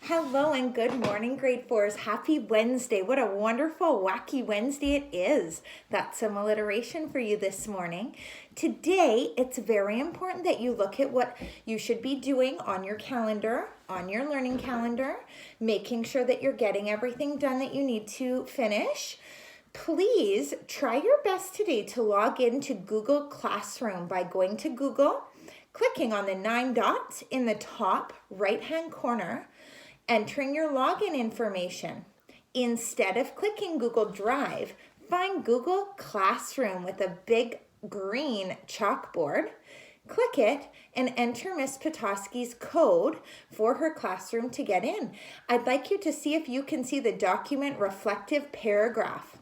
Hello and good morning, grade fours. Happy Wednesday. What a wonderful, wacky Wednesday it is. That's some alliteration for you this morning. Today, it's very important that you look at what you should be doing on your calendar, on your learning calendar, making sure that you're getting everything done that you need to finish. Please try your best today to log into Google Classroom by going to Google, clicking on the 9 dots in the top right-hand corner, entering your login information. Instead of clicking Google Drive, find Google Classroom with a big green chalkboard. Click it and enter Miss Petoskey's code for her classroom to get in. I'd like you to see if you can see the document reflective paragraph.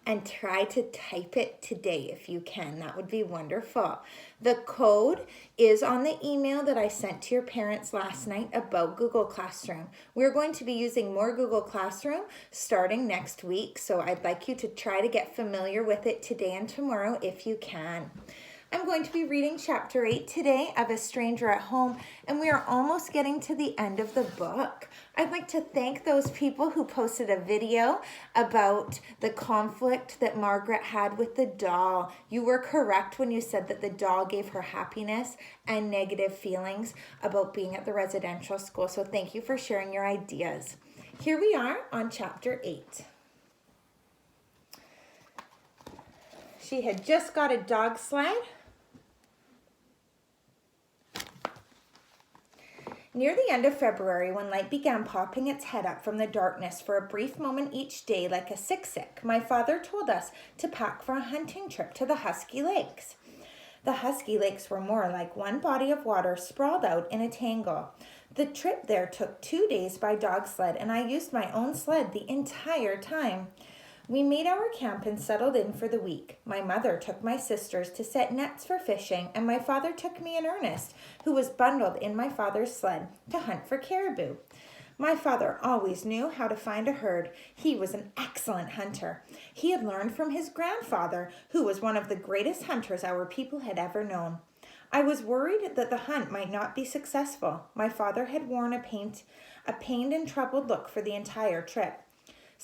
And try to type it today if you can. That would be wonderful. The code is on the email that I sent to your parents last night about Google Classroom. We're going to be using more Google Classroom starting next week, so I'd like you to try to get familiar with it today and tomorrow if you can. I'm going to be reading chapter 8 today of A Stranger at Home, and we are almost getting to the end of the book. I'd like to thank those people who posted a video about the conflict that Margaret had with the doll. You were correct when you said that the doll gave her happiness and negative feelings about being at the residential school, so thank you for sharing your ideas. Here we are on chapter 8. She had just got a dog sled. Near the end of February, when light began popping its head up from the darkness for a brief moment each day like a sick, my father told us to pack for a hunting trip to the Husky Lakes. The Husky Lakes were more like one body of water sprawled out in a tangle. The trip there took 2 days by dog sled, and I used my own sled the entire time. We made our camp and settled in for the week. My mother took my sisters to set nets for fishing, and my father took me and Ernest, who was bundled in my father's sled, to hunt for caribou. My father always knew how to find a herd. He was an excellent hunter. He had learned from his grandfather, who was one of the greatest hunters our people had ever known. I was worried that the hunt might not be successful. My father had worn a pained and troubled look for the entire trip.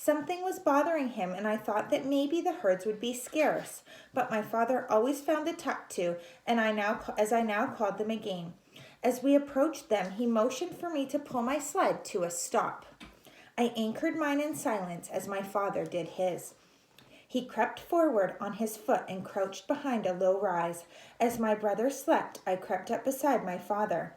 Something was bothering him, and I thought that maybe the herds would be scarce. But my father always found a tuck to, and I now called them a game. As we approached them, he motioned for me to pull my sled to a stop. I anchored mine in silence as my father did his. He crept forward on his foot and crouched behind a low rise. As my brother slept, I crept up beside my father.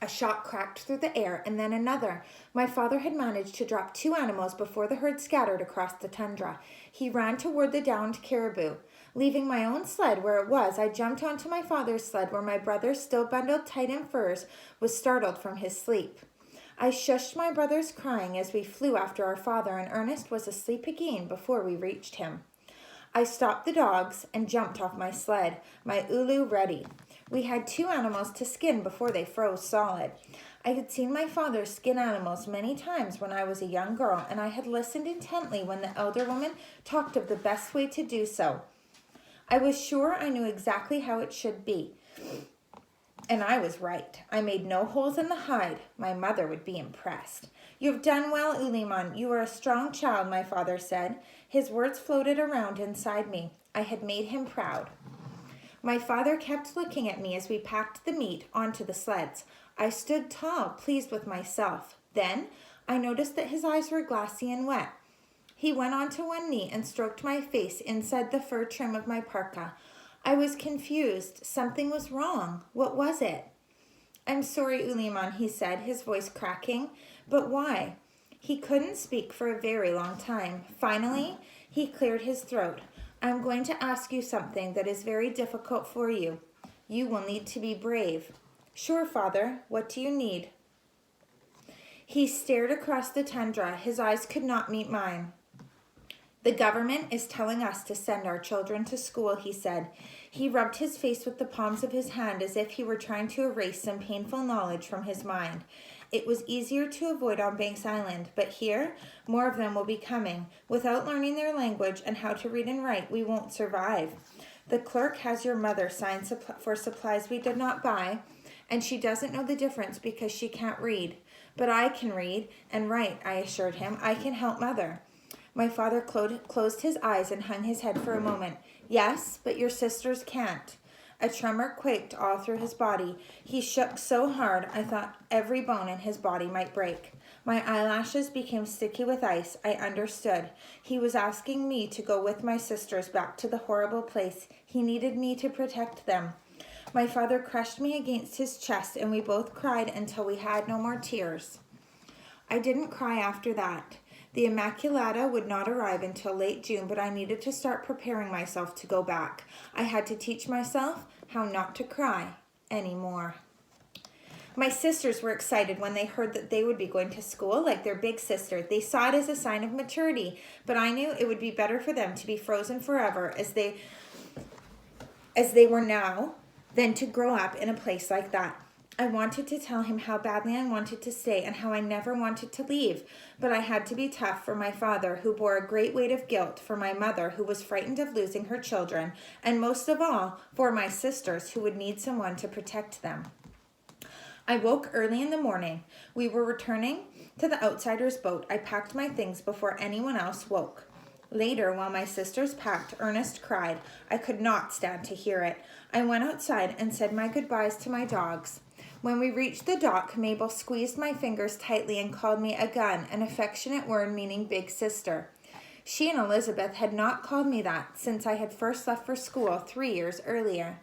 A shot cracked through the air, and then another. My father had managed to drop 2 animals before the herd scattered across the tundra. He ran toward the downed caribou. Leaving my own sled where it was, I jumped onto my father's sled where my brother, still bundled tight in furs, was startled from his sleep. I shushed my brother's crying as we flew after our father, and Ernest was asleep again before we reached him. I stopped the dogs and jumped off my sled, my ulu ready. We had 2 animals to skin before they froze solid. I had seen my father skin animals many times when I was a young girl, and I had listened intently when the elder woman talked of the best way to do so. I was sure I knew exactly how it should be, and I was right. I made no holes in the hide. My mother would be impressed. "You have done well, Uliman. You are a strong child," my father said. His words floated around inside me. I had made him proud. My father kept looking at me as we packed the meat onto the sleds. I stood tall, pleased with myself. Then I noticed that his eyes were glassy and wet. He went onto one knee and stroked my face inside the fur trim of my parka. I was confused. Something was wrong. What was it? "I'm sorry, Uliman," he said, his voice cracking. "But why?" He couldn't speak for a very long time. Finally, he cleared his throat. "I'm going to ask you something that is very difficult for you. You will need to be brave." "Sure, Father. What do you need?" He stared across the tundra. His eyes could not meet mine. "The government is telling us to send our children to school," he said. He rubbed his face with the palms of his hand as if he were trying to erase some painful knowledge from his mind. It was easier to avoid on Banks Island, but here, more of them will be coming. Without learning their language and how to read and write, we won't survive. The clerk has your mother sign for supplies we did not buy, and she doesn't know the difference because she can't read. But I can read and write, I assured him. I can help Mother. My father closed his eyes and hung his head for a moment. Yes, but your sisters can't. A tremor quaked all through his body. He shook so hard I thought every bone in his body might break. My eyelashes became sticky with ice. I understood. He was asking me to go with my sisters back to the horrible place. He needed me to protect them. My father crushed me against his chest, and we both cried until we had no more tears. I didn't cry after that. The Immaculata would not arrive until late June, but I needed to start preparing myself to go back. I had to teach myself how not to cry anymore. My sisters were excited when they heard that they would be going to school like their big sister. They saw it as a sign of maturity, but I knew it would be better for them to be frozen forever as they were now than to grow up in a place like that. I wanted to tell him how badly I wanted to stay and how I never wanted to leave, but I had to be tough for my father, who bore a great weight of guilt, for my mother, who was frightened of losing her children, and most of all, for my sisters, who would need someone to protect them. I woke early in the morning. We were returning to the outsider's boat. I packed my things before anyone else woke. Later, while my sisters packed, Ernest cried. I could not stand to hear it. I went outside and said my goodbyes to my dogs. When we reached the dock, Mabel squeezed my fingers tightly and called me a gun, an affectionate word meaning big sister. She and Elizabeth had not called me that since I had first left for school 3 years earlier.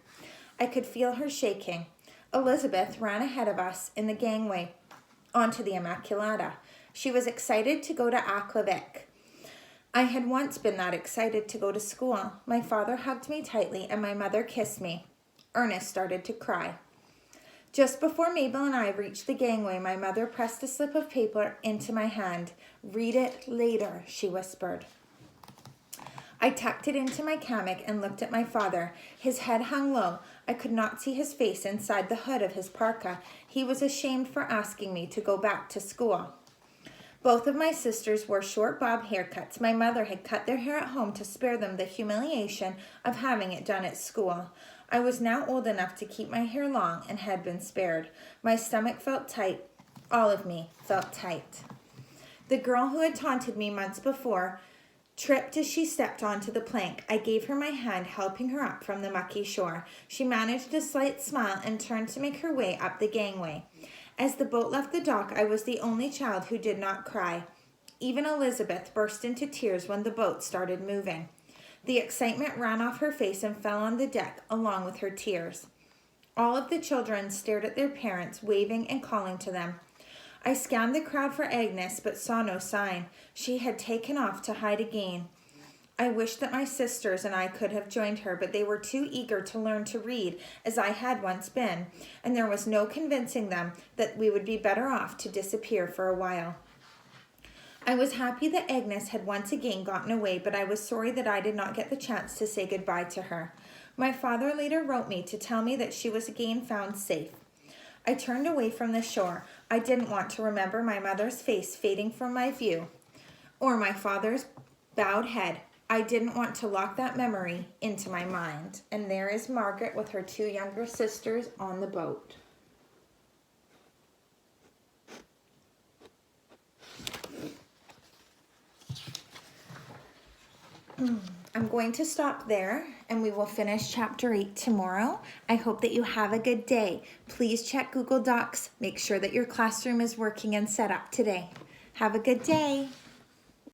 I could feel her shaking. Elizabeth ran ahead of us in the gangway onto the Immaculata. She was excited to go to Aklavik. I had once been that excited to go to school. My father hugged me tightly and my mother kissed me. Ernest started to cry. Just before Mabel and I reached the gangway, my mother pressed a slip of paper into my hand. Read it later, she whispered. I tucked it into my hammock and looked at my father. His head hung low. I could not see his face inside the hood of his parka. He was ashamed for asking me to go back to school. Both of my sisters wore short bob haircuts. My mother had cut their hair at home to spare them the humiliation of having it done at school. I was now old enough to keep my hair long and had been spared. My stomach felt tight. All of me felt tight. The girl who had taunted me months before tripped as she stepped onto the plank. I gave her my hand, helping her up from the mucky shore. She managed a slight smile and turned to make her way up the gangway. As the boat left the dock, I was the only child who did not cry. Even Elizabeth burst into tears when the boat started moving. The excitement ran off her face and fell on the deck along with her tears. All of the children stared at their parents, waving and calling to them. I scanned the crowd for Agnes, but saw no sign. She had taken off to hide again. I wished that my sisters and I could have joined her, but they were too eager to learn to read, as I had once been, and there was no convincing them that we would be better off to disappear for a while. I was happy that Agnes had once again gotten away, but I was sorry that I did not get the chance to say goodbye to her. My father later wrote me to tell me that she was again found safe. I turned away from the shore. I didn't want to remember my mother's face fading from my view, or my father's bowed head. I didn't want to lock that memory into my mind. And there is Margaret with her 2 younger sisters on the boat. I'm going to stop there and we will finish chapter 8 tomorrow. I hope that you have a good day. Please check Google Docs. Make sure that your classroom is working and set up today. Have a good day.